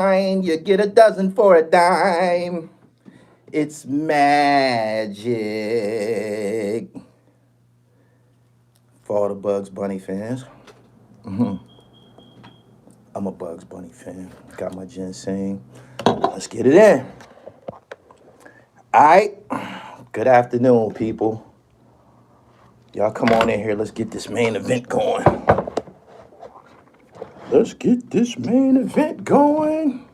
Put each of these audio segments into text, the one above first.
You get a dozen for a dime. It's magic. For all the Bugs Bunny fans. I'm a Bugs Bunny fan. Got my ginseng. Let's get it in. All right. Good afternoon, people. Y'all come on in here. Let's get this main event going. Let's get this main event going.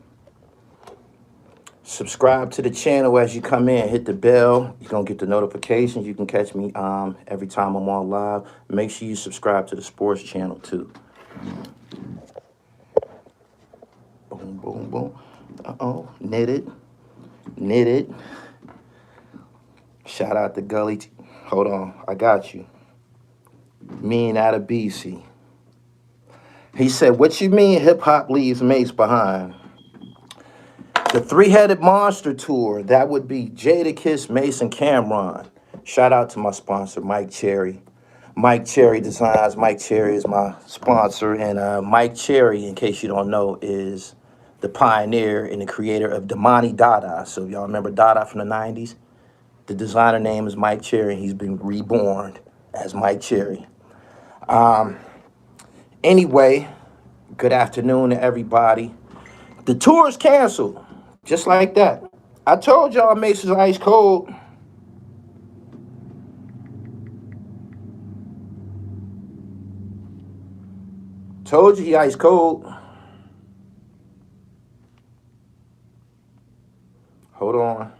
Subscribe to the channel as you come in. Hit the bell. You're going to get the notifications. You can catch me every time I'm on live. Make sure you subscribe to the sports channel, too. Boom, boom, boom. Uh-oh. Knitted. Shout out to Gully. Hold on. I got you. Mean out of BC. He said, what you mean hip-hop leaves Mase behind? The three-headed monster tour, that would be Jadakiss, Mase, and Cameron. Shout out to my sponsor, Mike Cherry. Mike Cherry Designs. Mike Cherry is my sponsor. And Mike Cherry, in case you don't know, is the pioneer and the creator of Damani Dada. So y'all remember Dada from the 90s? The designer name is Mike Cherry. He's been reborn as Mike Cherry. Anyway, good afternoon to everybody. The tour is canceled, just like that. I told y'all Mase is ice cold. Told you he ice cold. Hold on.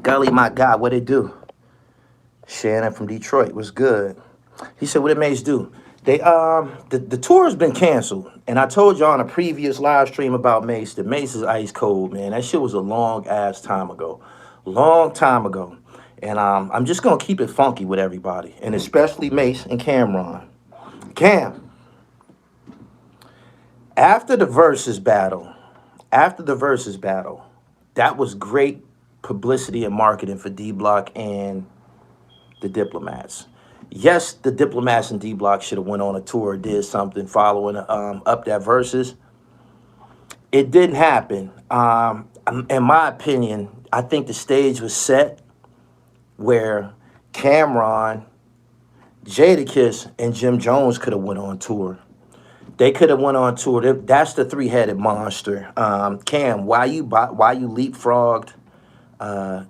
Gully, my God, what it do? Shannon from Detroit was good. He said, what did Mase do? They the tour has been canceled. And I told y'all on a previous live stream about Mase that Mase is ice cold, man. That shit was a long ass time ago. Long time ago. And I'm just gonna keep it funky with everybody, and especially Mase and Cameron. Cam, after the versus battle, that was great publicity and marketing for D Block and the Diplomats. Yes, the Diplomats and D Block should have went on a tour, did something following up that versus. It didn't happen. In my opinion, I think the stage was set where Cameron, Jadakiss, and Jim Jones could have went on tour. They could have went on tour. That's the three-headed monster. Cam, why you leapfrogged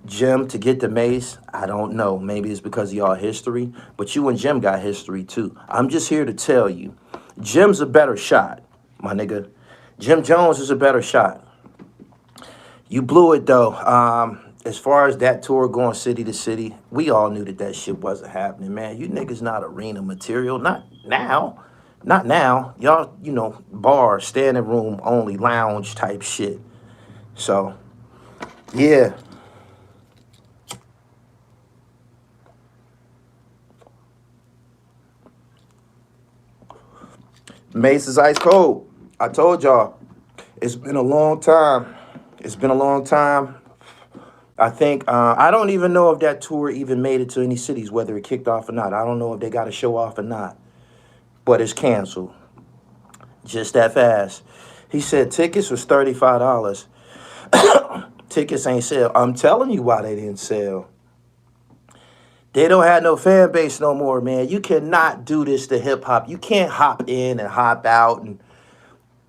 Jim to get the Mase? I don't know. Maybe it's because of y'all history, but you and Jim got history too. I'm just here to tell you, Jim's a better shot, my nigga. Jim Jones is a better shot. You blew it though. As far as that tour going city to city, we all knew that shit wasn't happening, man. You niggas not arena material. Not now. Not now. Y'all, bar, standing room only, lounge type shit. So, yeah. Mase is ice cold. I told y'all. It's been a long time. I think, I don't even know if that tour even made it to any cities, whether it kicked off or not. I don't know if they got a show off or not. But it's canceled. Just that fast. He said tickets was $35. Tickets ain't sell. I'm telling you why they didn't sell. They don't have no fan base no more, man. You cannot do this to hip hop. You can't hop in and hop out, and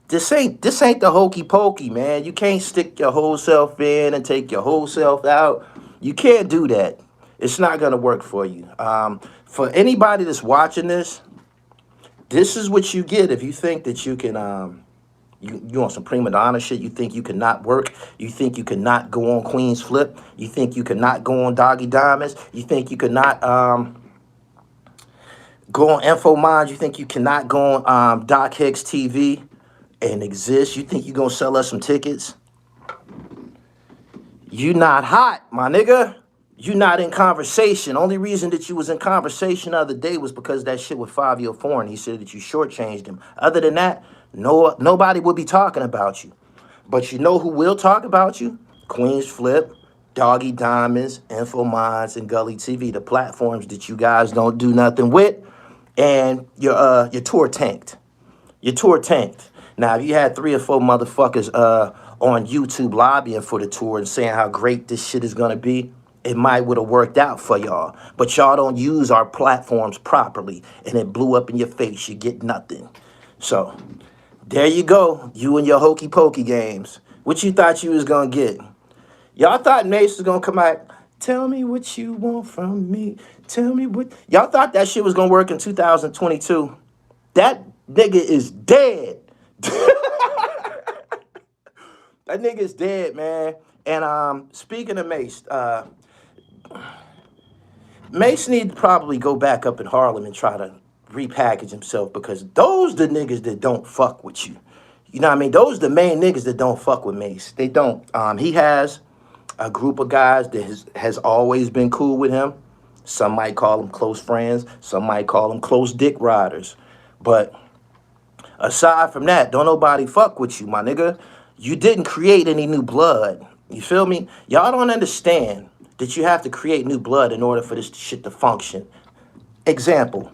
this ain't the hokey pokey, man. You can't stick your whole self in and take your whole self out. You can't do that. It's not gonna work for you. For anybody that's watching this, this is what you get if you think that you can you on some prima donna shit. You think you cannot work. You think you cannot go on Queen's Flip. You think you cannot go on Doggy Diamonds. You think you cannot go on Info Mind. You think you cannot go on Doc Hicks TV and exist. You think you gonna sell us some tickets. You not hot, my nigga. You not in conversation. Only reason that you was in conversation the other day was because that shit with Fabio Foreign. He said that you shortchanged him. Other than that, nobody would be talking about you. But you know who will talk about you? Queens Flip, Doggy Diamonds, Infominds, and Gully TV, the platforms that you guys don't do nothing with, and your tour tanked. Your tour tanked. Now, if you had 3 or 4 motherfuckers on YouTube lobbying for the tour and saying how great this shit is gonna be, it might would have worked out for y'all. But y'all don't use our platforms properly, and it blew up in your face. You get nothing. So there you go, you and your hokey pokey games. What you thought you was gonna get? Y'all thought Mase was gonna come out, tell me what you want from me. Tell me what. Y'all thought that shit was gonna work in 2022. That nigga is dead. That nigga's dead, man. And speaking of Mase, Mase need to probably go back up in Harlem and try to repackage himself, because those the niggas that don't fuck with you. You know what I mean? Those the main niggas that don't fuck with Mase. They don't. He has a group of guys that has always been cool with him. Some might call them close friends. Some might call them close dick riders. But aside from that, don't nobody fuck with you, my nigga. You didn't create any new blood. You feel me? Y'all don't understand that you have to create new blood in order for this shit to function. Example,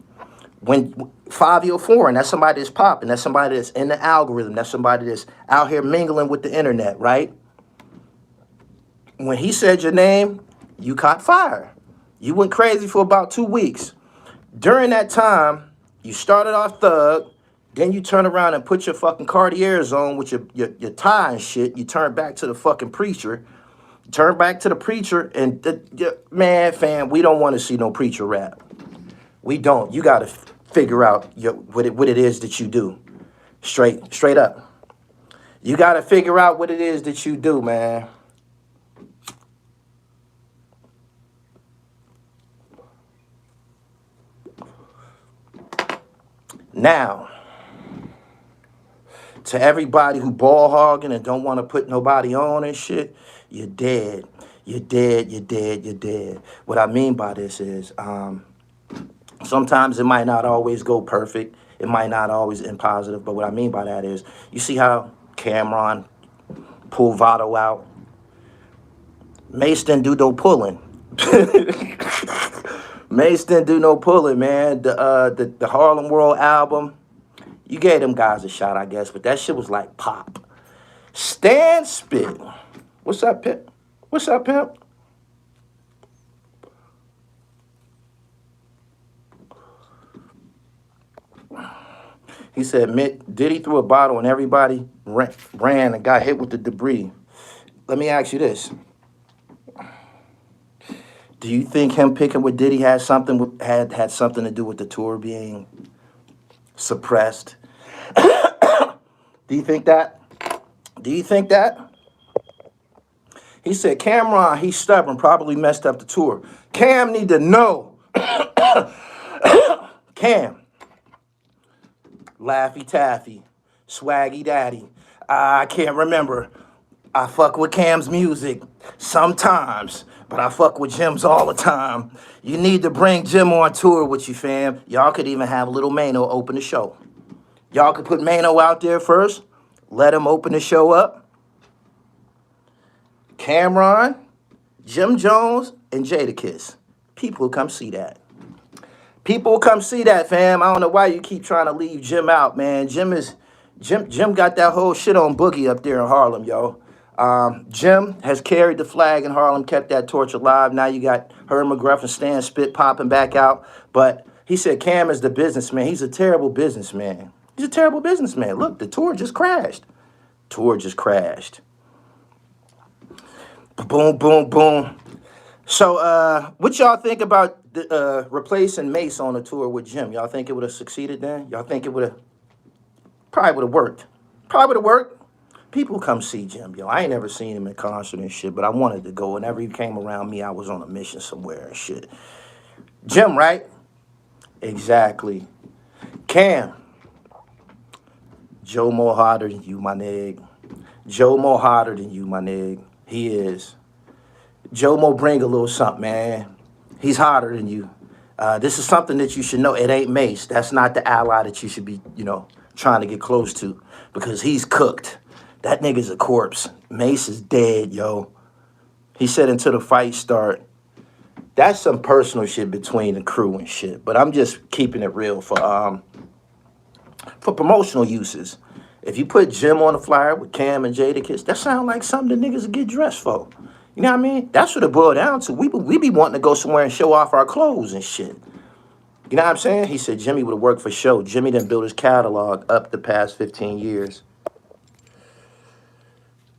when 504, and that's somebody that's popping, that's somebody that's in the algorithm, that's somebody that's out here mingling with the internet, right? When he said your name, you caught fire. You went crazy for about 2 weeks. During that time, you started off thug, then you turn around and put your fucking Cartiers on with your tie and shit. You turn back to the fucking preacher. Turn back to the preacher, and man, fam, we don't want to see no preacher rap. We don't. You got to figure out what it is that you do. Straight up. You got to figure out what it is that you do, man. Now, to everybody who ball hogging and don't want to put nobody on and shit, you're dead. You're dead, you're dead, you're dead. What I mean by this is, sometimes it might not always go perfect. It might not always end positive. But what I mean by that is, you see how Cameron pulled Votto out? Mase didn't do no pulling. Mase didn't do no pulling, man. The Harlem World album, you gave them guys a shot, I guess, but that shit was like pop. Stan Spit. What's up, Pimp? What's up, Pimp? He said, Diddy threw a bottle and everybody ran and got hit with the debris. Let me ask you this. Do you think him picking with Diddy had something to do with the tour being suppressed? Do you think that? Do you think that? He said, Cameron, he's stubborn, probably messed up the tour. Cam need to know. Cam. Laffy Taffy. Swaggy Daddy. I can't remember. I fuck with Cam's music sometimes, but I fuck with Jim's all the time. You need to bring Jim on tour with you, fam. Y'all could even have Little Mano open the show. Y'all could put Mano out there first. Let him open the show up. Cameron, Jim Jones, and Jadakiss. People will come see that. People will come see that, fam. I don't know why you keep trying to leave Jim out, man. Jim got that whole shit on Boogie up there in Harlem, yo. Jim has carried the flag in Harlem, kept that torch alive. Now you got Herb McGruff and Stan Spit popping back out. But he said Cam is the businessman. He's a terrible businessman. He's a terrible businessman. Look, the tour just crashed. Tour just crashed. Boom, boom, boom. So, what y'all think about replacing Mase on the tour with Jim? Y'all think it would have succeeded then? Y'all think it would have? Probably would have worked. Probably would have worked. People come see Jim, yo. I ain't never seen him in concert and shit, but I wanted to go. Whenever he came around me, I was on a mission somewhere and shit. Jim, right? Exactly. Cam. Joe more harder than you, my nigga. Joe more harder than you, my nigga. He is. Joe Mo bring a little something, man. He's harder than you. This is something that you should know. It ain't Mase. That's not the ally that you should be, trying to get close to. because he's cooked. That nigga's a corpse. Mase is dead, yo. He said until the fight start. That's some personal shit between the crew and shit. But I'm just keeping it real for promotional uses. If you put Jim on the flyer with Cam and Jadakiss, that sound like something the niggas would get dressed for. You know what I mean? That's what it boiled down to. We be wanting to go somewhere and show off our clothes and shit. You know what I'm saying? He said Jimmy would have worked for show. Jimmy done built his catalog up the past 15 years.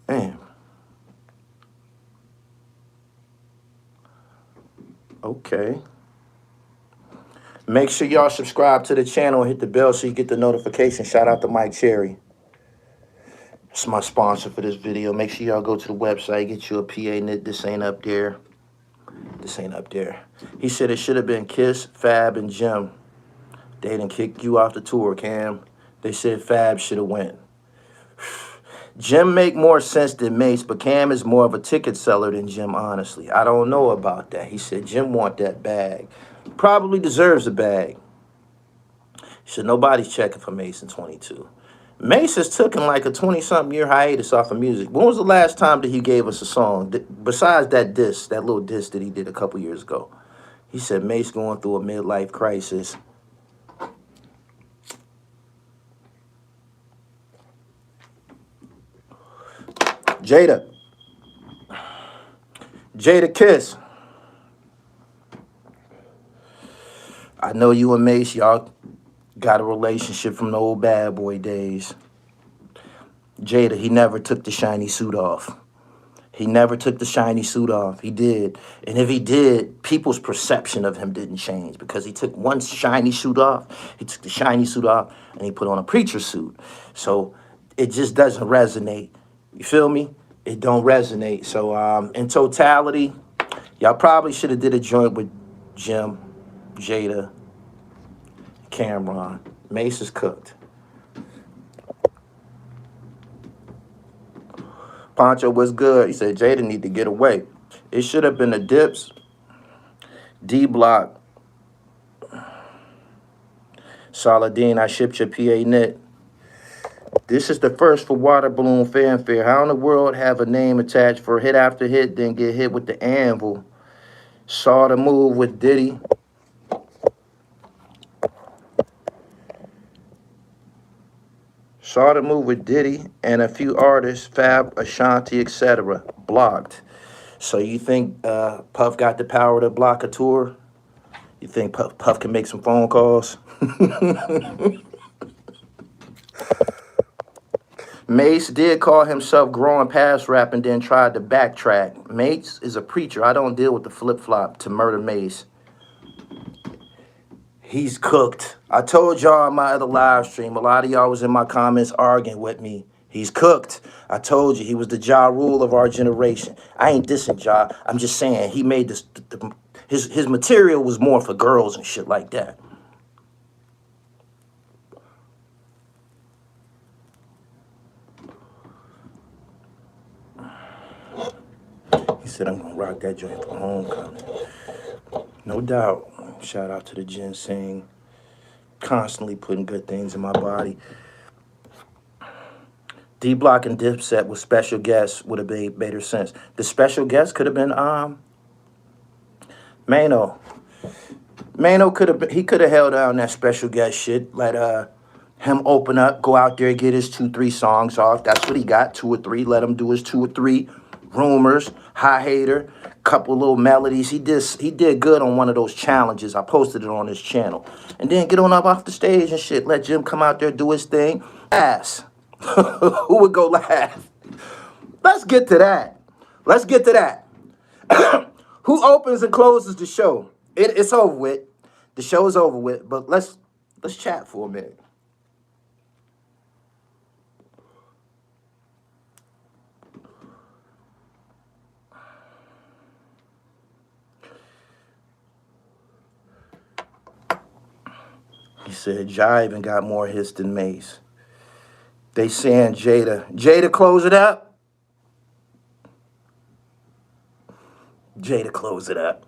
Damn. Okay. Make sure y'all subscribe to the channel and hit the bell so you get the notification. Shout out to Mike Cherry. It's my sponsor for this video. Make sure y'all go to the website, get you a PA knit. This ain't up there. This ain't up there. He said it should have been Kiss, Fab, and Jim. They didn't kick you off the tour, Cam. They said Fab should have went. Jim make more sense than Mase, but Cam is more of a ticket seller than Jim, honestly. I don't know about that. He said Jim want that bag. Probably deserves a bag. He said nobody's checking for Mase in 22. Mase has taken like a 20-something year hiatus off of music. When was the last time that he gave us a song? Besides that diss, that little diss that he did a couple years ago. He said Mase going through a midlife crisis. Jadakiss. I know you and Mase, y'all got a relationship from the old bad boy days. Jada, he never took the shiny suit off. He never took the shiny suit off. He did. And if he did, people's perception of him didn't change because he took one shiny suit off. He took the shiny suit off and he put on a preacher suit. So it just doesn't resonate. You feel me? It don't resonate. So in totality, y'all probably should have did a joint with Jim, Jada, Cameron. Mase is cooked. Poncho was good. He said Jada need to get away. It should have been the Dips, D Block, Saladin. I shipped your PA knit. This is the first for Water Balloon Fanfare. How in the world have a name attached for hit after hit, then get hit with the anvil? Saw the move with Diddy. Saw the move with Diddy and a few artists, Fab, Ashanti, etc. Blocked. So you think Puff got the power to block a tour? You think Puff can make some phone calls? Mase did call himself growing past rap and then tried to backtrack. Mase is a preacher. I don't deal with the flip-flop to murder Mase. He's cooked. I told y'all in my other live stream, a lot of y'all was in my comments arguing with me. He's cooked. I told you he was the Ja Rule of our generation. I ain't dissing Ja. I'm just saying he made this. His material was more for girls and shit like that. He said, I'm going to rock that joint for homecoming. No doubt. Shout out to the ginseng. Constantly putting good things in my body. D-Block and Dipset with special guests would have made better sense. The special guest could have been Mano. Mano could have held down that special guest shit. Let him open up, go out there, get his 2-3 songs off. That's what he got, 2 or 3. Let him do his 2 or 3. Rumors, High Hater, couple little melodies. He did good on one of those challenges. I posted it on his channel. And then get on up off the stage and shit. Let Jim come out there, do his thing. Ass. Who would go last? Let's get to that. Let's get to that. Who opens and closes the show? It's over with. The show is over with. But let's chat for a minute. He said, Ja even got more hits than Mase. They saying Jada close it up. Jada close it up.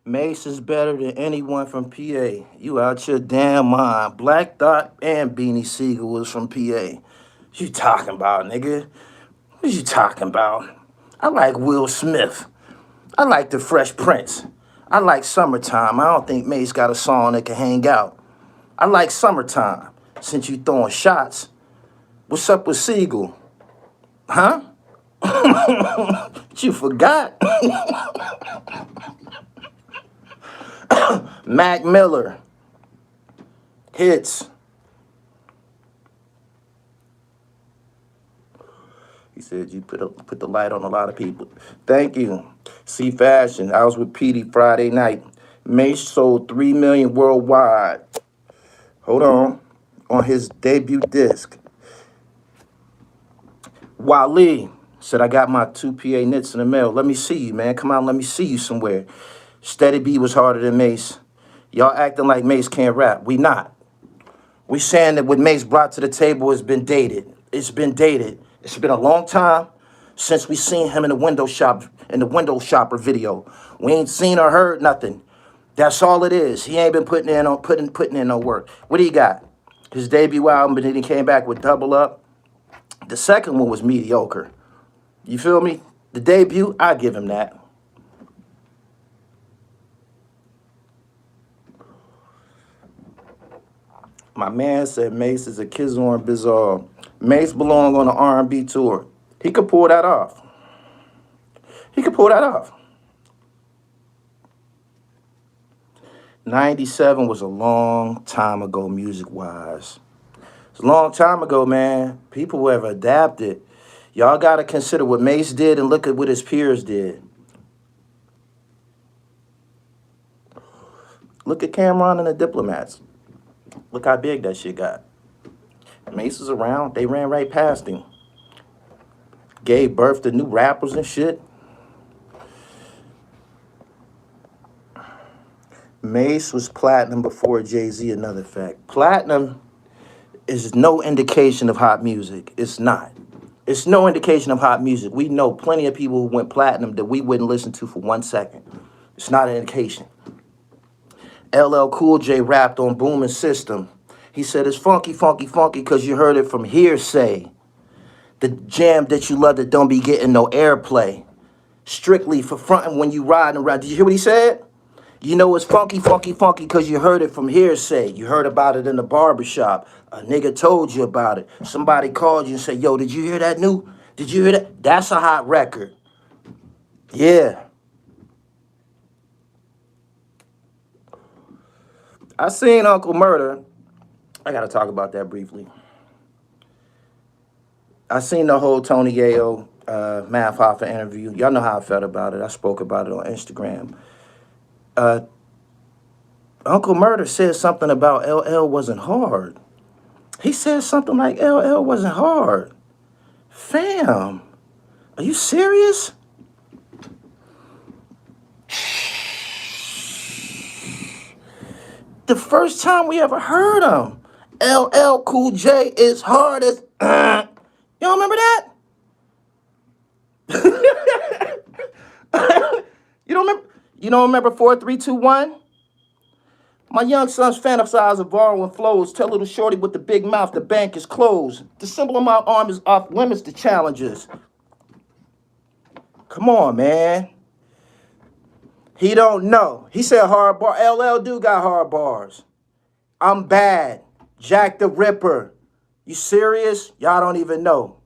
Mase is better than anyone from PA. You out your damn mind. Black Thought and Beanie Siegel was from PA. What you talking about, nigga? What you talking about? I like Will Smith. I like the Fresh Prince. I like Summertime. I don't think Mase got a song that can hang out. I like Summertime. Since you throwing shots, what's up with Siegel? Huh? You forgot? Mac Miller. Hits. He said you put the light on a lot of people. Thank you. C Fashion. I was with PD Friday night. Mase sold 3 million worldwide. Hold on his debut disc. Wale said, I got my 2 PA knits in the mail. Let me see you, man. Come on, let me see you somewhere. Steady B was harder than Mase. Y'all acting like Mase can't rap. We not. We saying that what Mase brought to the table has been dated. It's been dated. It's been a long time since we seen him in the window shopper video. We ain't seen or heard nothing. That's all it is. He ain't been putting in no work. What do you got? His debut album, but then he came back with Double Up. The second one was mediocre. You feel me? The debut, I give him that. My man said Mase is a Kizorn Bizarre. Mase belong on an R&B tour. He could pull that off. He could pull that off. 97 was a long time ago music-wise. It's a long time ago, man. People have adapted. Y'all got to consider what Mase did and look at what his peers did. Look at Cameron and the Diplomats. Look how big that shit got. Mase was around. They ran right past him. Gave birth to new rappers and shit. Mase was platinum before Jay-Z, another fact. Platinum is no indication of hot music. It's not. It's no indication of hot music. We know plenty of people who went platinum that we wouldn't listen to for 1 second. It's not an indication. LL Cool J rapped on Booming System. He said it's funky, funky, funky because you heard it from hearsay. The jam that you love that don't be getting no airplay. Strictly for fronting when you riding around. Did you hear what he said? You know it's funky, funky, funky because you heard it from hearsay. You heard about it in the barbershop. A nigga told you about it. Somebody called you and said, yo, did you hear that new? Did you hear that? That's a hot record. Yeah. I seen Uncle Murder. I got to talk about that briefly. I seen the whole Tony Yayo, Math Hoffa interview. Y'all know how I felt about it. I spoke about it on Instagram. Uncle Murder said something about LL wasn't hard. He said something like LL wasn't hard. Fam, are you serious? The first time we ever heard him, LL Cool J is hard as... You don't remember that? You don't remember 4, 3, 2, 1? My young sons fantasize of borrowing flows. Tell little shorty with the big mouth the bank is closed. The symbol of my arm is off limits to challenges. Come on, man. He don't know. He said hard bar. LL do got hard bars. I'm bad. Jack the Ripper. You serious? Y'all don't even know.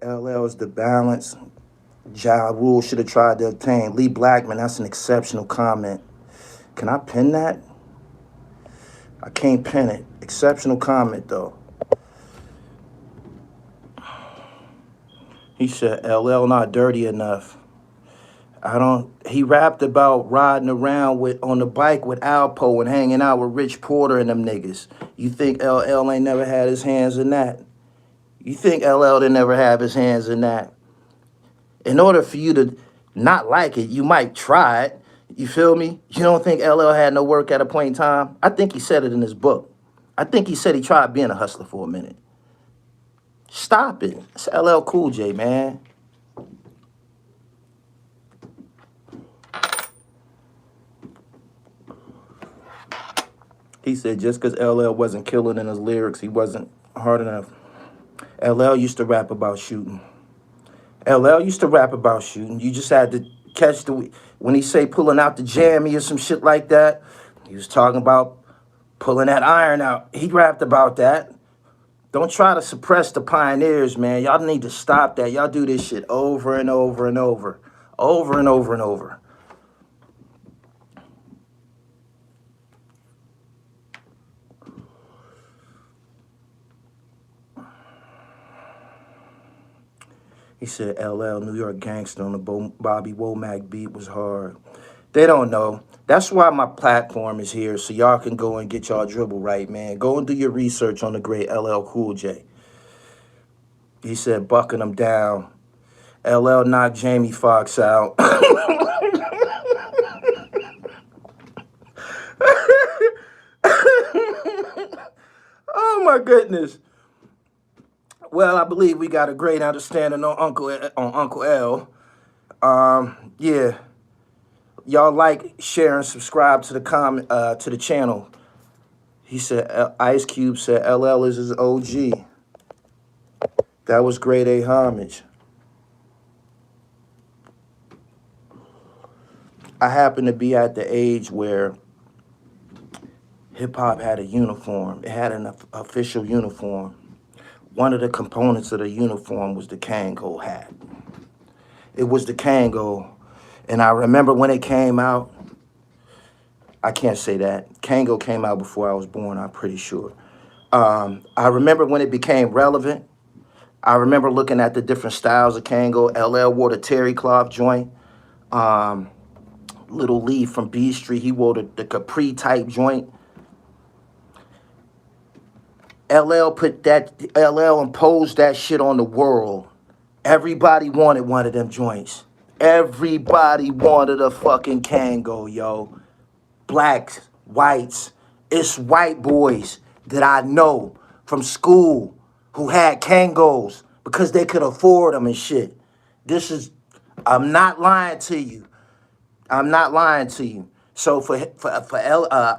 LL is the balance THRU should have tried to obtain. Lee Blackman, that's an exceptional comment. Can I pin that? I can't pin it. Exceptional comment, though. He said, LL not dirty enough. He rapped about riding around on the bike with Alpo and hanging out with Rich Porter and them niggas. You think LL ain't never had his hands in that? You think LL didn't never have his hands in that? In order for you to not like it, you might try it. You feel me? You don't think LL had no work at a point in time? I think he said it in his book. I think he said he tried being a hustler for a minute. Stop it. It's LL Cool J, man. He said just because LL wasn't killing in his lyrics, he wasn't hard enough. LL used to rap about shooting. LL used to rap about shooting. You just had to catch the, when he say pulling out the jammy or some shit like that, he was talking about pulling that iron out. He rapped about that. Don't try to suppress the pioneers, man. Y'all need to stop that. Y'all do this shit over and over and over. Over and over and over. He said LL, New York Gangster on the Bobby Womack beat was hard. They don't know. That's why my platform is here, so y'all can go and get y'all dribble right, man. Go and do your research on the great LL Cool J. He said bucking him down. LL knocked Jamie Foxx out. Oh my goodness. Well, I believe we got a great understanding on Uncle L. Yeah. Y'all like, share, and subscribe to the channel. He said Ice Cube said LL is his OG. That was grade A homage. I happen to be at the age where hip hop had a uniform. It had an official uniform. One of the components of the uniform was the Kango hat. It was the Kango. And I remember when it came out, I can't say that. Kango came out before I was born, I'm pretty sure. I remember when it became relevant. I remember looking at the different styles of Kango. LL wore the terry cloth joint. Little Lee from B Street, he wore the Capri type joint. LL imposed that shit on the world. Everybody wanted one of them joints. Everybody wanted a fucking Kango, yo. Blacks, whites, it's white boys that I know from school who had Kangos because they could afford them and shit. I'm not lying to you. I'm not lying to you. So for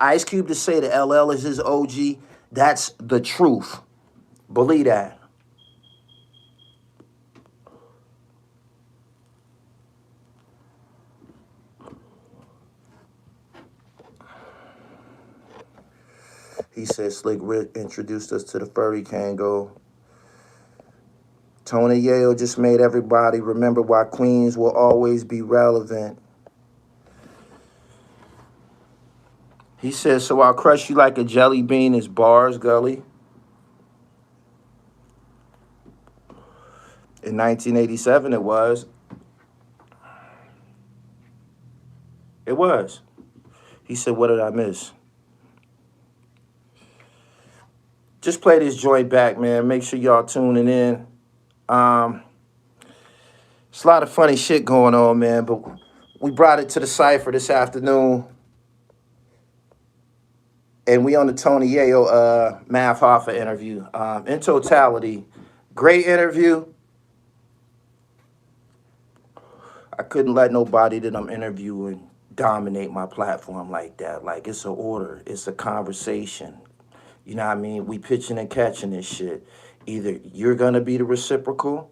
Ice Cube to say that LL is his OG, that's the truth. Believe that. He said Slick Rick introduced us to the furry Kango. Tony Yale just made everybody remember why Queens will always be relevant. He said, so I'll crush you like a jelly bean is bars, Gully. In 1987, it was. It was. He said, what did I miss? Just play this joint back, man. Make sure y'all tuning in. It's a lot of funny shit going on, man, but we brought it to the Cypher this afternoon. And we on the Tony Yayo Math Hoffa interview. In totality, great interview. I couldn't let nobody that I'm interviewing dominate my platform like that. Like, it's an order. It's a conversation. You know what I mean? We pitching and catching this shit. Either you're going to be the reciprocal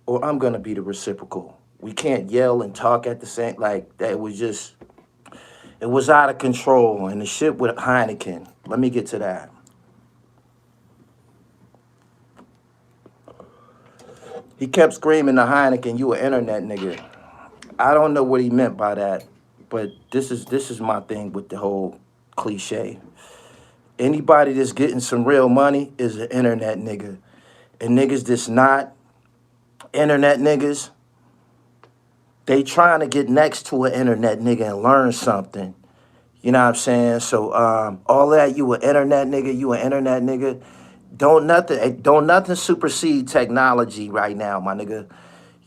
or I'm going to be the reciprocal. We can't yell and talk at the same, like, that was just, it was out of control. And the shit with Heineken, let me get to that. He kept screaming to Heineken, you an internet nigga. I don't know what he meant by that, but this is my thing with the whole cliche. Anybody that's getting some real money is an internet nigga. And niggas that's not internet niggas, they trying to get next to an internet nigga and learn something. You know what I'm saying? So all that, you an internet nigga, don't nothing supersede technology right now, my nigga.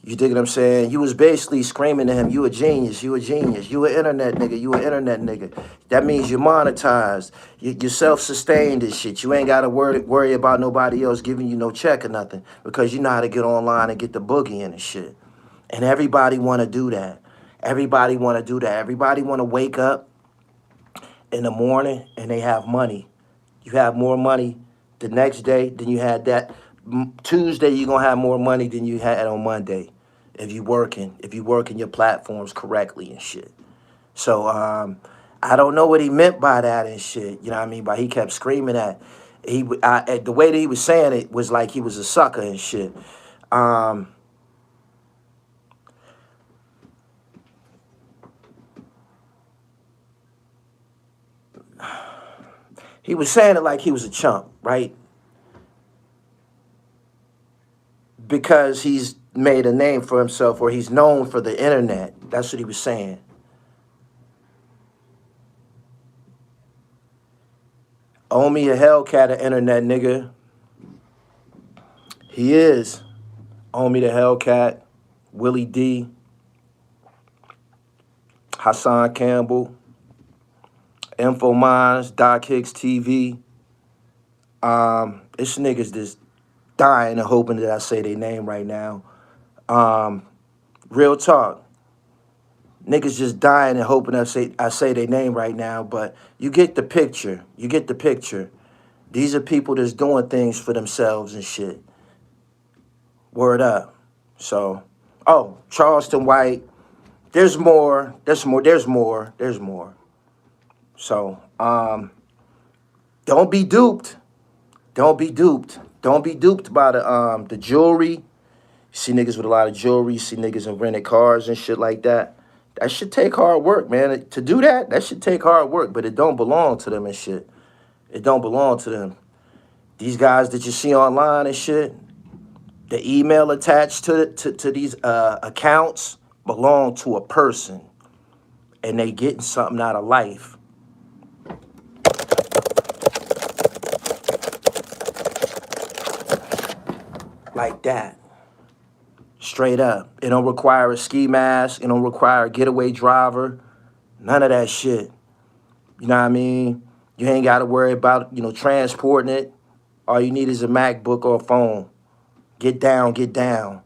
You dig what I'm saying? You was basically screaming to him, you a genius, you a genius, you an internet nigga, you an internet nigga. That means you're monetized, you're self-sustained and shit. You ain't got to worry about nobody else giving you no check or nothing because you know how to get online and get the boogie in and shit. And everybody want to do that. Everybody want to do that. Everybody want to wake up in the morning and they have money. You have more money the next day than you had that. Tuesday, you're going to have more money than you had on Monday if you working your platforms correctly and shit. So I don't know what he meant by that and shit. You know what I mean? But he kept screaming that. The way that he was saying it was like he was a sucker and shit. He was saying it like he was a chump, right? Because he's made a name for himself or he's known for the internet. That's what he was saying. Owe me a Hellcat, an internet nigga. He is. Owe me the Hellcat, Willie D, Hassan Campbell, Infomines, Doc Hicks TV. This niggas just dying and hoping that I say their name right now. Real talk. Niggas just dying and hoping I say their name right now, but you get the picture. You get the picture. These are people that's doing things for themselves and shit. Word up. So, oh, Charleston White. There's more. So, don't be duped. Don't be duped. Don't be duped by the jewelry. You see niggas with a lot of jewelry. You see niggas in rented cars and shit like that. That should take hard work, man. To do that should take hard work, but it don't belong to them and shit. It don't belong to them. These guys that you see online and shit, the email attached to these accounts belong to a person, and they getting something out of life. Like that. Straight up. It don't require a ski mask. It don't require a getaway driver. None of that shit. You know what I mean? You ain't got to worry about, transporting it. All you need is a MacBook or a phone. Get down, get down.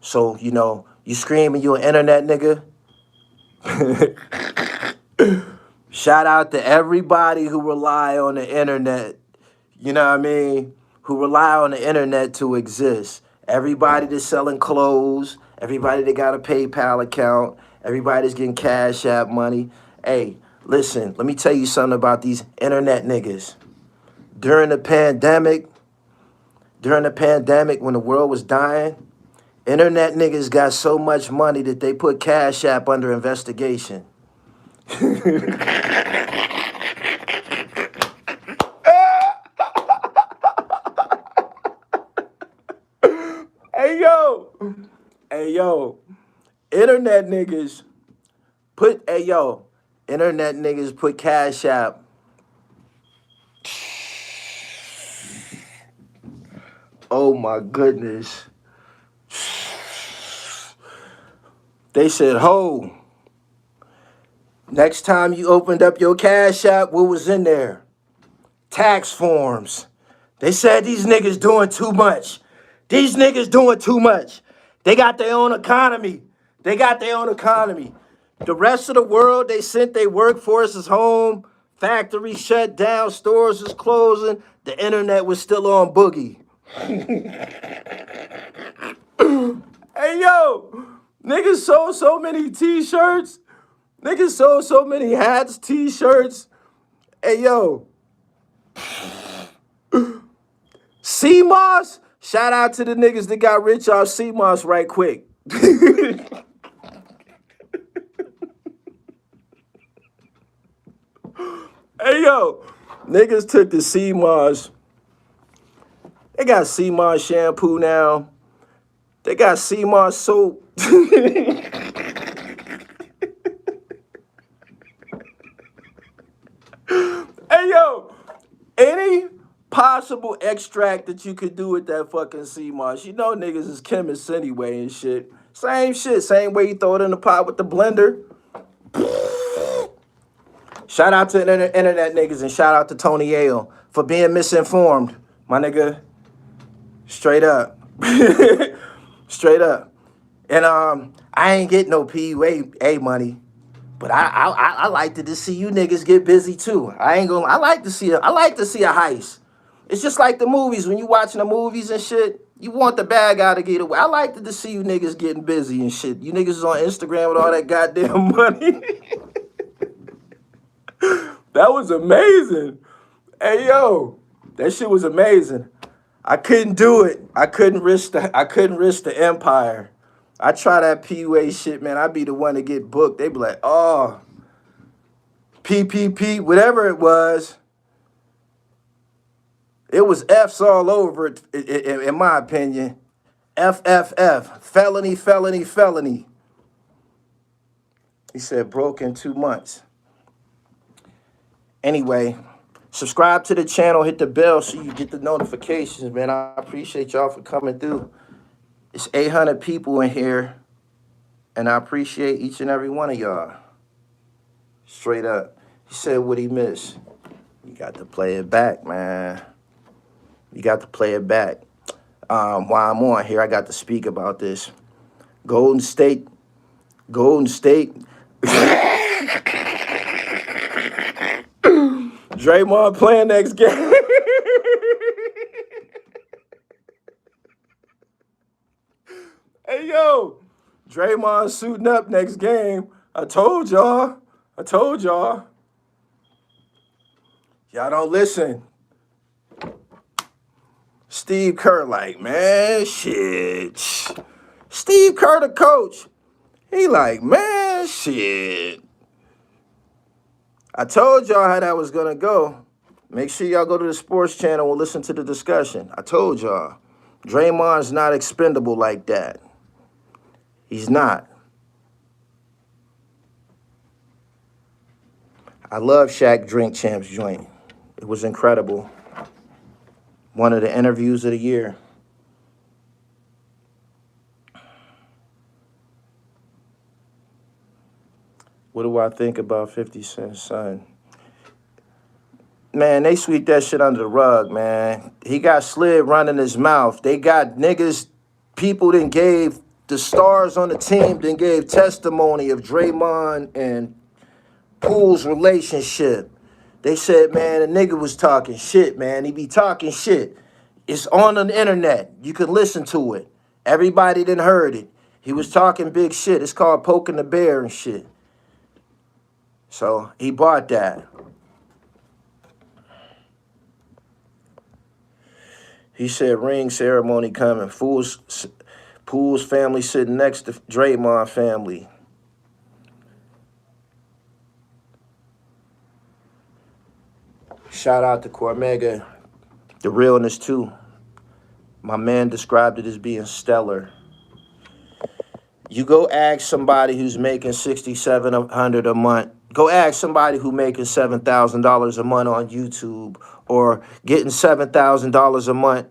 So, you screaming you an internet nigga. Shout out to everybody who rely on the internet. You know what I mean? Who rely on the internet to exist. Everybody that's selling clothes, everybody that got a PayPal account, everybody that's getting Cash App money. Hey, listen, let me tell you something about these internet niggas. During the pandemic, when the world was dying, internet niggas got so much money that they put Cash App under investigation. Hey yo, internet niggas put Cash App. Oh my goodness. They said, ho, next time you opened up your Cash App, what was in there? Tax forms. They said these niggas doing too much. These niggas doing too much. They got their own economy. The rest of the world, they sent their workforces home. Factories shut down. Stores was closing. The internet was still on boogie. Hey, yo. Niggas sold so many T-shirts. Niggas sold so many hats, T-shirts. Hey, yo. CMOS, shout out to the niggas that got rich off CMOS right quick. Hey, yo, niggas took the CMOS. They got CMOS shampoo now. They got CMOS soap. Hey, yo, any possible extract that you could do with that fucking CMOS. You know niggas is chemists anyway and shit. Same shit. Same way you throw it in the pot with the blender. Shout out to the internet niggas and shout out to Tony Yale for being misinformed, my nigga. Straight up. Straight up. And I ain't get no PUA money. But I like to see you niggas get busy too. I like to see a heist. It's just like the movies. When you watching the movies and shit, you want the bad guy to get away. I like to see you niggas getting busy and shit. You niggas is on Instagram with all that goddamn money. That was amazing. Hey yo, that shit was amazing. I couldn't do it. I couldn't risk the empire. I try that PUA shit, man. I be the one to get booked. They be like, oh, PPP, whatever it was. It was F's all over it, in my opinion. FFF, felony, felony, felony. He said broke in 2 months. Anyway, subscribe to the channel, hit the bell so you get the notifications, man. I appreciate y'all for coming through. It's 800 people in here, and I appreciate each and every one of y'all. Straight up. He said what he missed. You got to play it back, man. You got to play it back. While I'm on here, I got to speak about this. Golden State. Draymond playing next game. Hey, yo. Draymond suiting up next game. I told y'all. Y'all don't listen. Steve Kerr like, man, shit. Steve Kerr, the coach. He like, man, shit. I told y'all how that was going to go. Make sure y'all go to the sports channel and listen to the discussion. I told y'all. Draymond's not expendable like that. He's not. I love Shaq Drink Champs joint. It was incredible. One of the interviews of the year. What do I think about 50 Cent's son? Man, they sweep that shit under the rug, man. He got slid running his mouth. They got niggas, people that gave, the stars on the team that gave testimony of Draymond and Poole's relationship. They said, man, the nigga was talking shit, man. He be talking shit. It's on the internet. You can listen to it. Everybody done heard it. He was talking big shit. It's called poking the bear and shit. So he bought that. He said ring ceremony coming. Poole's family sitting next to Draymond family. Shout out to Cormega. The realness too. My man described it as being stellar. You go ask somebody who's making $6,700 a month. Go ask somebody who making $7,000 a month on YouTube or getting $7,000 a month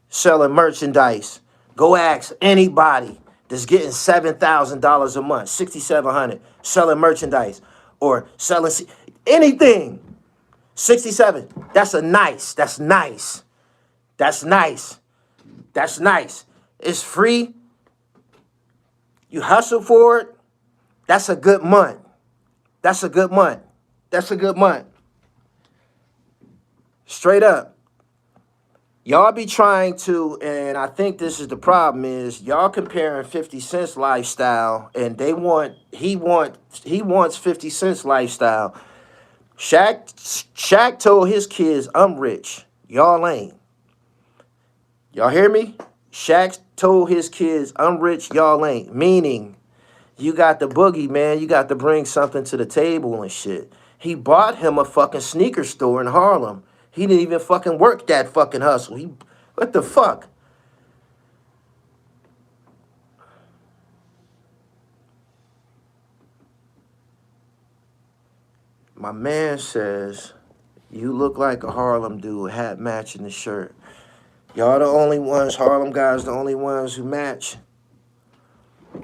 selling merchandise. Go ask anybody that's getting $7,000 a month, $6,700 selling merchandise or selling anything. 67. That's nice. That's nice. It's free. You hustle for it. That's a good month. Straight up. Y'all be trying to, and I think this is the problem, is y'all comparing 50 Cent's lifestyle and he wants 50 Cent's lifestyle. Shaq told his kids, I'm rich. Y'all ain't. Y'all hear me? Shaq told his kids, I'm rich, y'all ain't. Meaning, you got the boogie, man. You got to bring something to the table and shit. He bought him a fucking sneaker store in Harlem. He didn't even fucking work that fucking hustle. What the fuck? My man says, you look like a Harlem dude, hat matching the shirt. Y'all the only ones, Harlem guys, the only ones who match.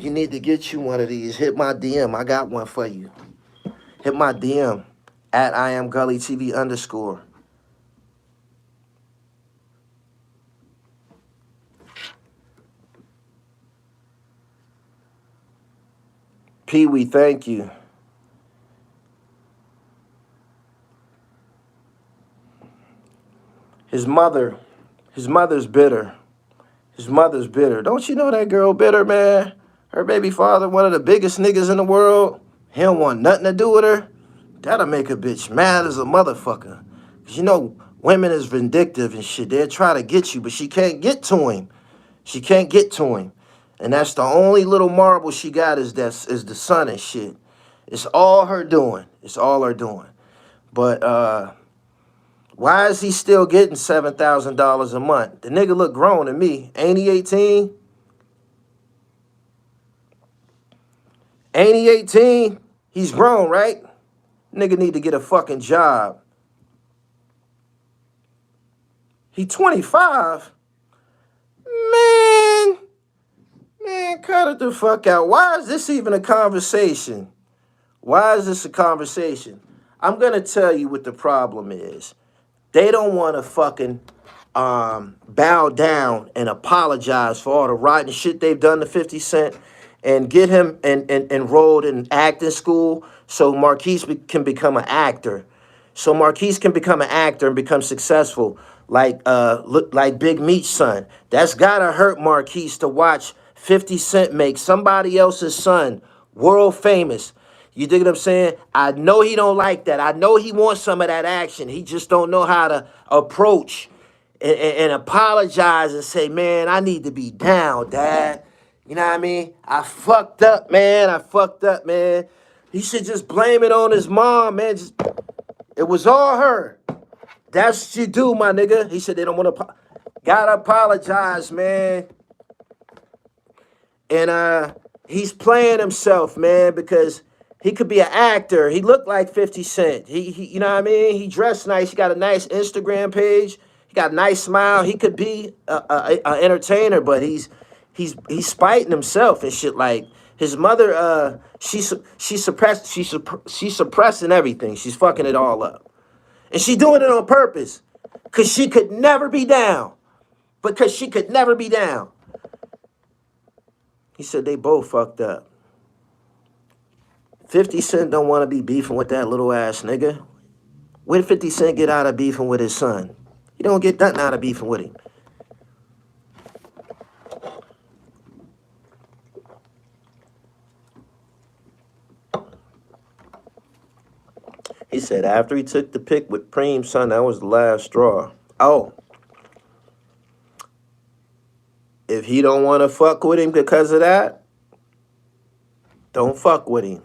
You need to get you one of these. Hit my DM. I got one for you. Hit my DM at I am Gully TV _. Pee Wee, thank you. His mother's bitter. His mother's bitter. Don't you know that girl bitter, man? Her baby father, one of the biggest niggas in the world. He don't want nothing to do with her. That'll make a bitch mad as a motherfucker. Cause you know, women is vindictive and shit. They'll try to get you, but she can't get to him. She can't get to him. And that's the only little marble she got is the son and shit. It's all her doing. It's all her doing. But why is he still getting $7,000 a month? The nigga look grown to me. Ain't he 18? Ain't he 18? He's grown, right? Nigga need to get a fucking job. He 25? Man, cut it the fuck out. Why is this even a conversation? Why is this a conversation? I'm going to tell you what the problem is. They don't want to fucking bow down and apologize for all the rotten shit they've done to 50 Cent and get him enrolled in acting school so Marquise can become an actor. So Marquise can become an actor and become successful like Big Meech's son. That's gotta hurt Marquise to watch 50 Cent make somebody else's son world famous. You dig what I'm saying? I know he don't like that. I know he wants some of that action. He just don't know how to approach and apologize and say, man, I need to be down, Dad. You know what I mean? I fucked up, man. I fucked up, man. He should just blame it on his mom, man. It was all her. That's what you do, my nigga. He said they don't want to. Gotta apologize, man. And he's playing himself, man, because he could be an actor. He looked like 50 Cent. He you know what I mean? He dressed nice. He got a nice Instagram page. He got a nice smile. He could be a entertainer, but he's spiting himself and shit. Like his mother, she's suppressing everything. She's fucking it all up, and she doing it on purpose, cause she could never be down. Because she could never be down. He said they both fucked up. 50 Cent don't want to be beefing with that little ass nigga. Where did 50 Cent get out of beefing with his son? He don't get nothing out of beefing with him. He said after he took the pic with Preem's son, that was the last straw. Oh. If he don't want to fuck with him because of that, don't fuck with him.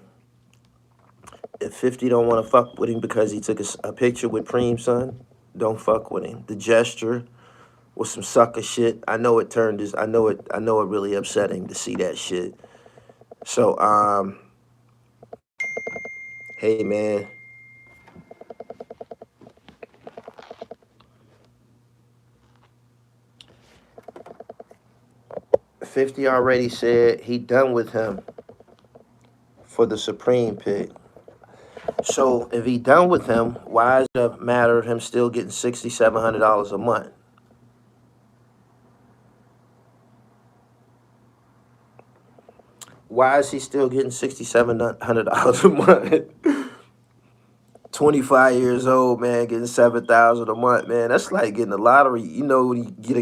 If 50 don't want to fuck with him because he took a picture with Preem's son, don't fuck with him. The gesture was some sucker shit. I know it turned his. I know it really upset him to see that shit. So hey man. 50 already said he done with him for the Supreme pick. So if he done with him, why is it a matter of him still getting $6,700 a month? Why is he still getting $6,700 a month? 25 years old, man, getting $7,000 a month, man. That's like getting a lottery. You know, when you get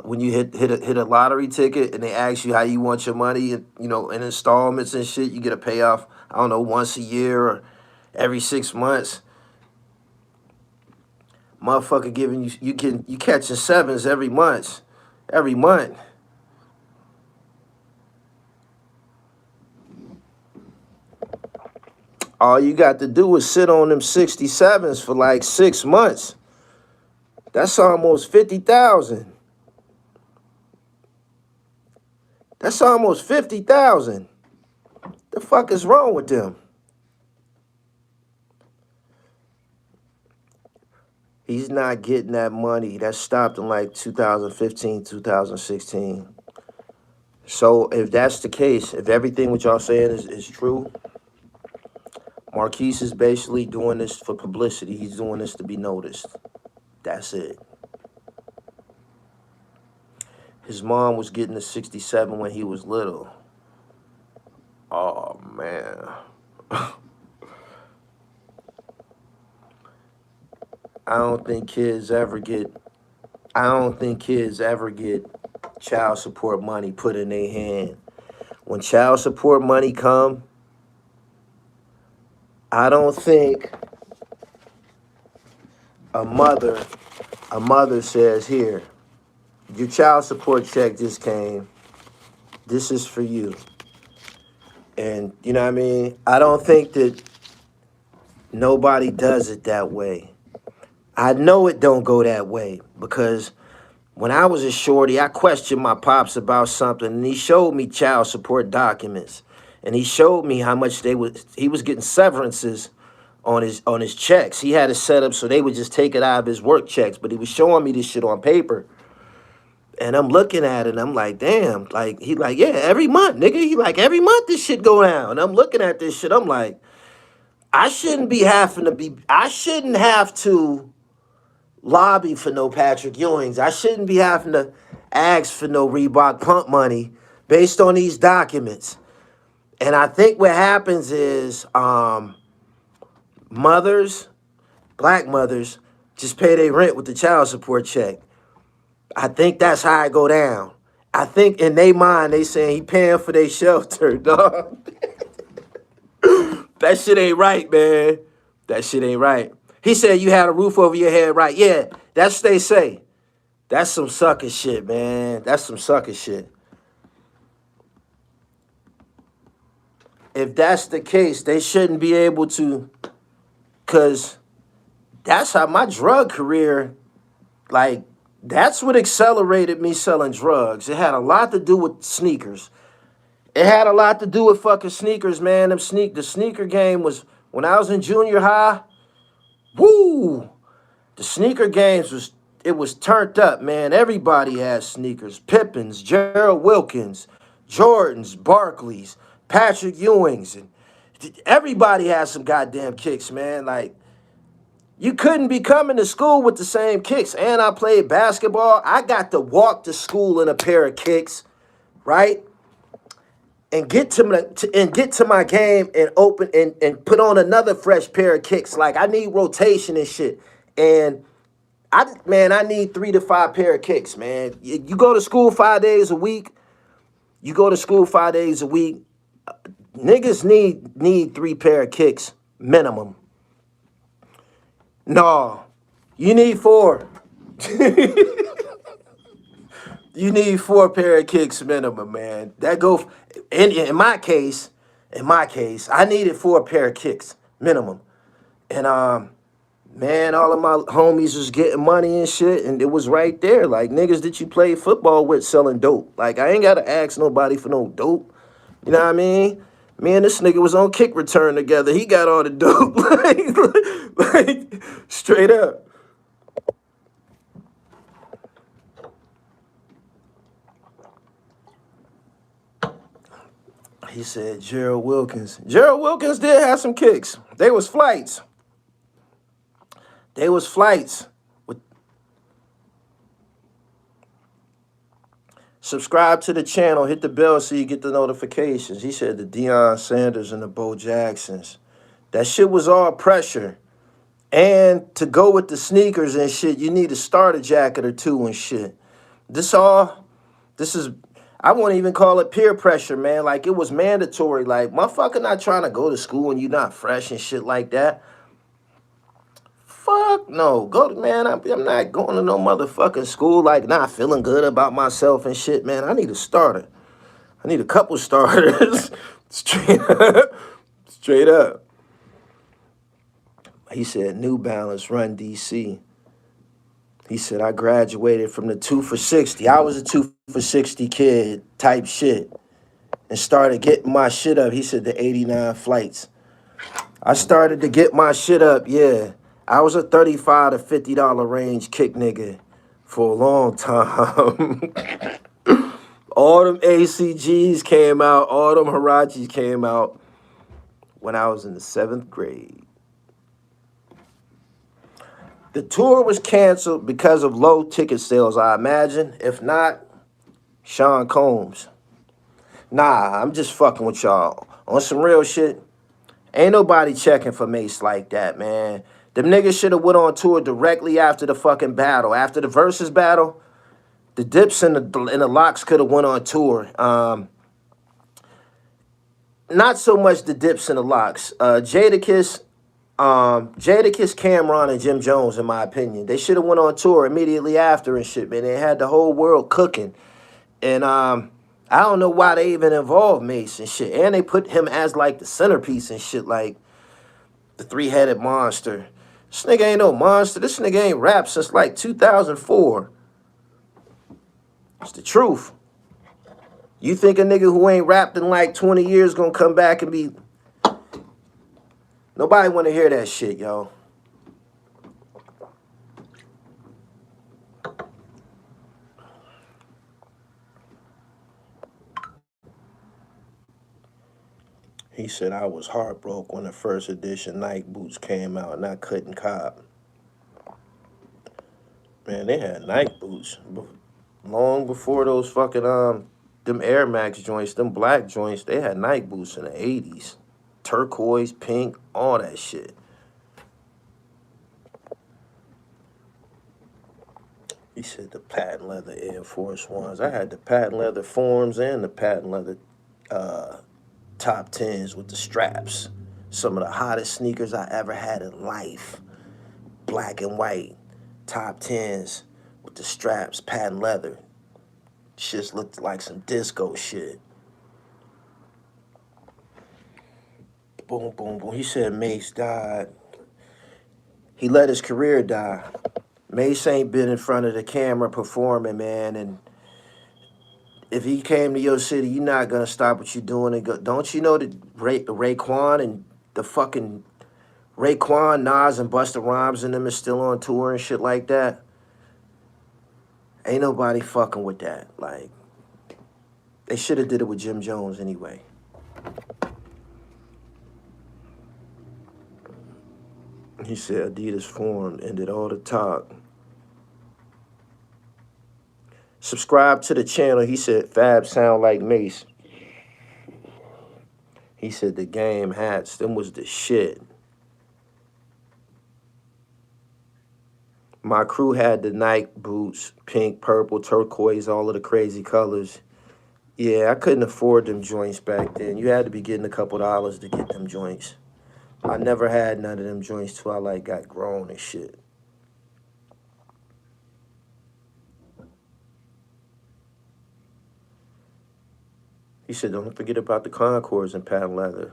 when you hit a lottery ticket and they ask you how you want your money, and you know, in installments and shit, you get a payoff. I don't know, once a year or every 6 months. Motherfucker giving you catching sevens every month. Every month. All you got to do is sit on them 67s for like 6 months. That's almost 50,000. That's almost 50,000. The fuck is wrong with them? He's not getting that money. That stopped in like 2015, 2016. So if that's the case, if everything what y'all saying is true, Marquise is basically doing this for publicity. He's doing this to be noticed. That's it. His mom was getting a 67 when he was little. Oh, man. I don't think kids ever get child support money put in their hand. When child support money come, I don't think a mother says, here, your child support check just came. This is for you. And you know what I mean? I don't think that nobody does it that way. I know it don't go that way because when I was a shorty, I questioned my pops about something, and he showed me child support documents, and he showed me how much he was getting severances on his checks. He had it set up so they would just take it out of his work checks, but he was showing me this shit on paper. And I'm looking at it, and I'm like, damn, like, he like, yeah, every month, nigga. He like, every month this shit go down. And I'm looking at this shit, I'm like, I shouldn't have to lobby for no Patrick Ewings. I shouldn't be having to ask for no Reebok pump money based on these documents. And I think what happens is mothers, black mothers, just pay their rent with the child support check. I think that's how it go down. I think in their mind, they saying he paying for their shelter, dog. That shit ain't right, man. That shit ain't right. He said you had a roof over your head, right? Yeah, that's what they say. That's some sucker shit, man. That's some sucker shit. If that's the case, they shouldn't be able to, because that's how my drug career, like, that's what accelerated me selling drugs. It had a lot to do with sneakers. It had a lot to do with fucking sneakers, man. The sneaker game was, when I was in junior high, woo! The sneaker games was turned up, man. Everybody had sneakers. Pippins, Gerald Wilkins, Jordans, Barclays, Patrick Ewings, and everybody had some goddamn kicks, man. Like, you couldn't be coming to school with the same kicks. And I played basketball. I got to walk to school in a pair of kicks, right? And get to my game and open and put on another fresh pair of kicks. Like, I need rotation and shit. And I need 3 to 5 pair of kicks, man. You go to school 5 days a week. Niggas need 3 pair of kicks minimum. No, you need 4. You need 4 pair of kicks minimum, man. That go in my case, I needed 4 pair of kicks minimum. And man, all of my homies was getting money and shit, and it was right there. Like, niggas that you play football with selling dope. Like, I ain't gotta ask nobody for no dope. You know what I mean? Me and this nigga was on kick return together. He got all the dope. like straight up. He said Gerald Wilkins. Gerald Wilkins did have some kicks. They was flights. Subscribe to the channel. Hit the bell so you get the notifications. He said the Deion Sanders and the Bo Jacksons. That shit was all pressure. And to go with the sneakers and shit, you need a starter jacket or 2 and shit. I won't even call it peer pressure, man. Like, it was mandatory. Like, motherfucker not trying to go to school and you not fresh and shit like that. Fuck no. Man, I'm not going to no motherfucking school, like, not feeling good about myself and shit, man. I need a starter. I need a couple starters. Straight up. He said, New Balance, Run DC. He said, I graduated from the 2 for 60. I was a 2 for 60 kid type shit and started getting my shit up. He said the 89 flights. I started to get my shit up, yeah. I was a $35 to $50 range kick nigga for a long time. All them ACGs came out, all them Hirachis came out when I was in the 7th grade. The tour was canceled because of low ticket sales, I imagine. If not, Sean Combs. Nah, I'm just fucking with y'all. On some real shit, ain't nobody checking for Mase like that, man. Them niggas should have went on tour directly after the fucking battle. After the Versus battle, the Dips and the Locks could have went on tour. Not so much the Dips and the Locks. Jadakiss, Cameron, and Jim Jones, in my opinion. They should have went on tour immediately after and shit, man. They had the whole world cooking. And I don't know why they even involved Mase and shit. And they put him as like the centerpiece and shit, like the three-headed monster. This nigga ain't no monster. This nigga ain't rapped since like 2004. It's the truth. You think a nigga who ain't rapped in like 20 years gonna come back and be... Nobody wanna hear that shit, yo. He said, I was heartbroken when the first edition Nike boots came out and I couldn't cop. Man, they had Nike boots long before those fucking, them Air Max joints, them black joints. They had Nike boots in the 80s. Turquoise, pink, all that shit. He said the patent leather Air Force Ones. I had the patent leather forms and the patent leather top 10s with the straps. Some of the hottest sneakers I ever had in life. Black and white, top 10s with the straps, patent leather. Shit looked like some disco shit. Boom, boom, boom. He said Mase died. He let his career die. Mase ain't been in front of the camera performing, man, and if he came to your city, you're not gonna stop what you're doing and go. Don't you know that Raekwon and the fucking Raekwon, Nas, and Busta Rhymes and them is still on tour and shit like that? Ain't nobody fucking with that. Like, they should have did it with Jim Jones anyway. He said Adidas formed, ended all the talk. Subscribe to the channel. He said Fab sound like Mase. He said the game hats, them was the shit. My crew had the Nike boots, pink, purple, turquoise, all of the crazy colors. Yeah, I couldn't afford them joints back then. You had to be getting a couple dollars to get them joints. I never had none of them joints till I like got grown and shit. He said, don't forget about the Concords and patent leather.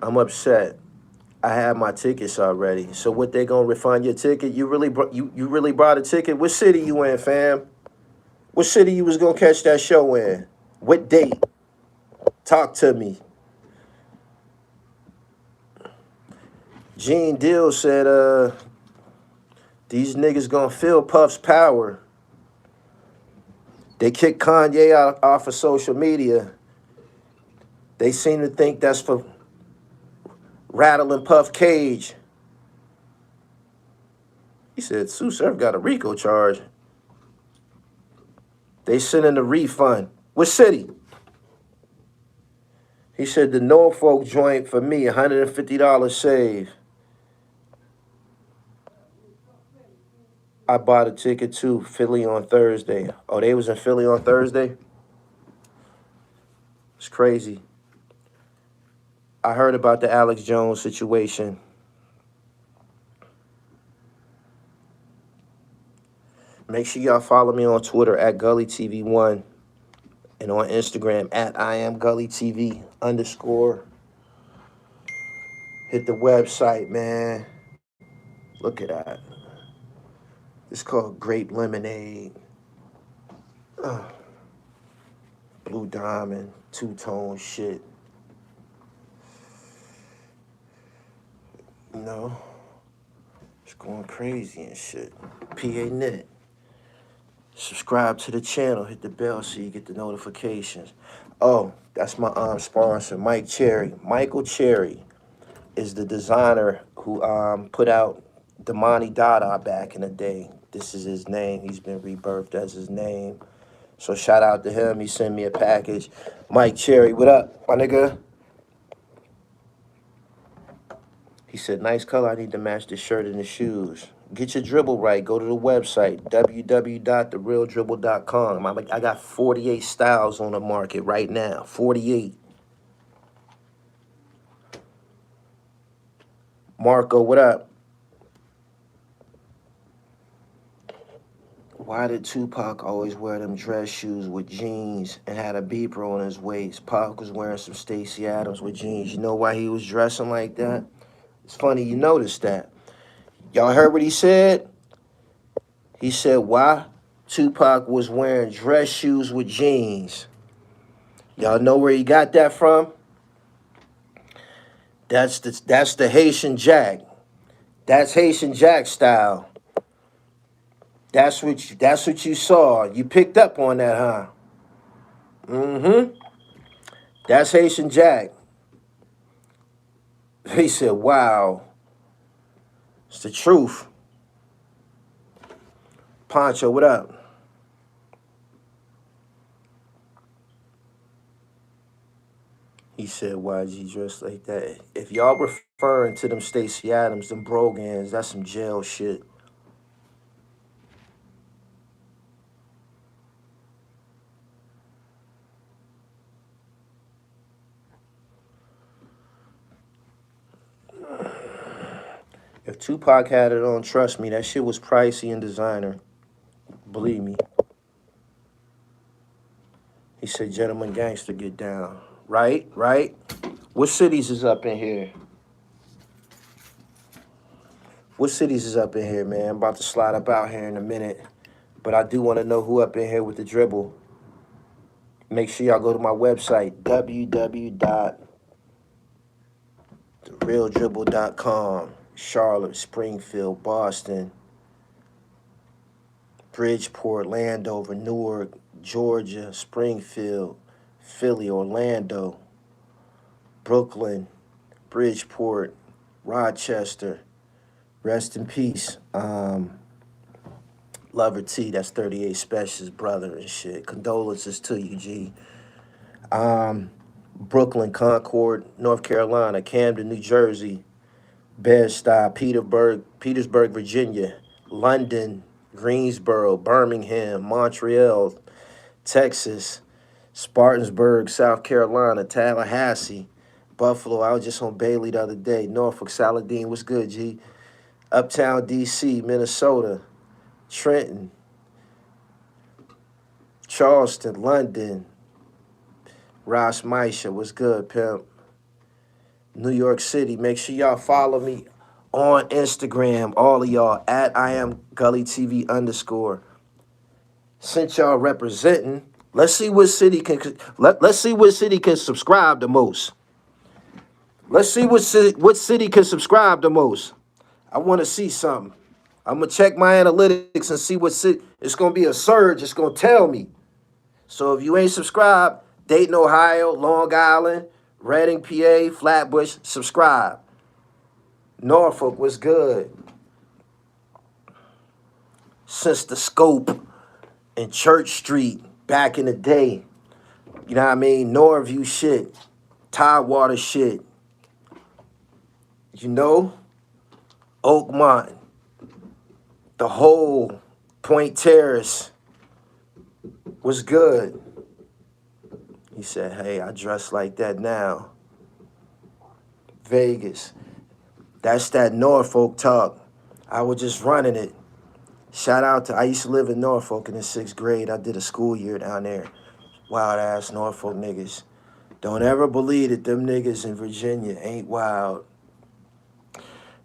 I'm upset. I have my tickets already. So what, they gonna refund your ticket? You really bought a ticket? What city you in, fam? What city you was gonna catch that show in? What date? Talk to me. Gene Deal said, these niggas gonna feel Puff's power. They kicked Kanye off of social media. They seem to think that's for rattling Puff cage. He said, Sue Surf got a RICO charge. They sent in a refund. What city? He said, the Norfolk joint for me, $150 save. I bought a ticket to Philly on Thursday. Oh, they was in Philly on Thursday? It's crazy. I heard about the Alex Jones situation. Make sure y'all follow me on Twitter at Gully TV 1 and on Instagram at IamGullyTV _. Hit the website, man. Look at that. It's called Grape Lemonade. Blue Diamond, two-tone shit. You know, it's going crazy and shit. PA Knit. Subscribe to the channel. Hit the bell so you get the notifications. Oh, that's my sponsor, Mike Cherry. Michael Cherry is the designer who put out Damani Dada back in the day. This is his name. He's been rebirthed as his name. So shout out to him. He sent me a package. Mike Cherry, what up, my nigga? He said, nice color. I need to match the shirt and the shoes. Get your dribble right. Go to the website, www.therealdribble.com. I got 48 styles on the market right now. 48. Marco, what up? Why did Tupac always wear them dress shoes with jeans and had a beeper on his waist? Pac was wearing some Stacey Adams with jeans. You know why he was dressing like that? It's funny you noticed that. Y'all heard what he said? He said, why Tupac was wearing dress shoes with jeans. Y'all know where he got that from? That's the Haitian Jack. That's Haitian Jack style. That's what you saw. You picked up on that, huh? Mm-hmm. That's Haitian Jack. He said, wow. It's the truth. Poncho, what up? He said, why'd you dress like that? If y'all referring to them Stacey Adams, them Brogans, that's some jail shit. If Tupac had it on, trust me, that shit was pricey and designer. Believe me. He said, gentleman gangster, get down. Right, right? What cities is up in here? What cities is up in here, man? I'm about to slide up out here in a minute. But I do want to know who up in here with the dribble. Make sure y'all go to my website, www.therealdribble.com. Charlotte, Springfield, Boston, Bridgeport, Landover, Newark, Georgia, Springfield, Philly, Orlando, Brooklyn, Bridgeport, Rochester. Rest in peace. Lover T, that's 38 Special's brother and shit. Condolences to you, G. Brooklyn, Concord, North Carolina, Camden, New Jersey, Bed-Stuy, Petersburg, Virginia, London, Greensboro, Birmingham, Montreal, Texas, Spartansburg, South Carolina, Tallahassee, Buffalo. I was just on Bailey the other day. Norfolk, Saladin, what's good, G? Uptown, D.C., Minnesota, Trenton, Charleston, London, Ross Misha, what's good, pimp? New York City. Make sure y'all follow me on Instagram, all of y'all, at I am Gully TV _. Since y'all representing, let's see what city can let's see what city can subscribe the most. Let's see what city can subscribe the most. I want to see something. I'm gonna check my analytics and see what city. It's gonna be a surge. It's gonna tell me. So if you ain't subscribed, Dayton, Ohio, Long Island, Reading, PA, Flatbush, subscribe. Norfolk, what's good? Since the Scope and Church Street back in the day. You know what I mean? Norview shit. Tidewater shit. You know? Oakmont. The whole Point Terrace was good. He said, hey, I dress like that now. Vegas. That's that Norfolk talk. I was just running it. Shout out to, I used to live in Norfolk in the 6th grade. I did a school year down there. Wild ass Norfolk niggas. Don't ever believe that them niggas in Virginia ain't wild.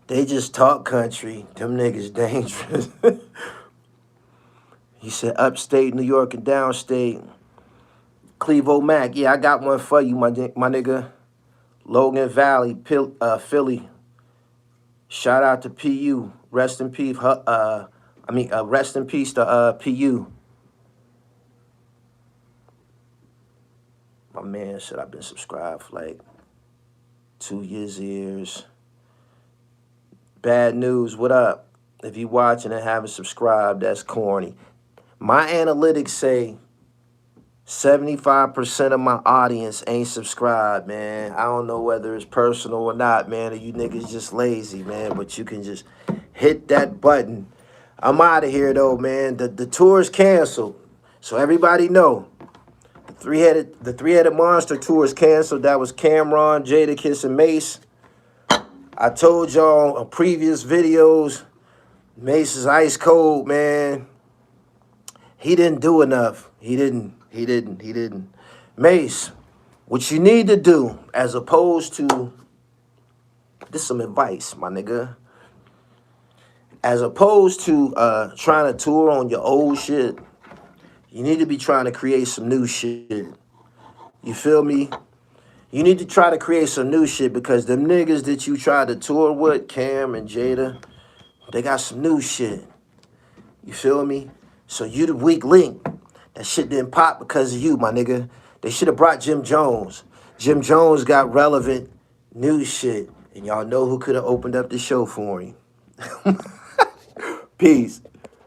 They just talk country. Them niggas dangerous. He said upstate New York and downstate. Clevo Mac, yeah, I got one for you, my nigga. Logan Valley, Philly. Shout out to PU. Rest in peace. Rest in peace to PU. man, shit, I've been subscribed for like 2 years. Bad news, what up? If you watching and haven't subscribed, that's corny. My analytics say 75% of my audience ain't subscribed, man. I don't know whether it's personal or not, man, or you niggas just lazy, man, but you can just hit that button. I'm out of here, though, man. The tour is canceled, so everybody know. The three-headed monster tour is canceled. That was Cameron, Jadakiss, and Mase. I told y'all on previous videos, Mase is ice cold, man. He didn't do enough. He didn't. Mase, what you need to do, as opposed to, this is some advice, my nigga. As opposed to trying to tour on your old shit, you need to be trying to create some new shit. You feel me? You need to try to create some new shit, because them niggas that you tried to tour with, Cam and Jada, they got some new shit. You feel me? So you the weak link. That shit didn't pop because of you, my nigga. They should have brought Jim Jones. Jim Jones got relevant new shit. And y'all know who could have opened up the show for him. Peace.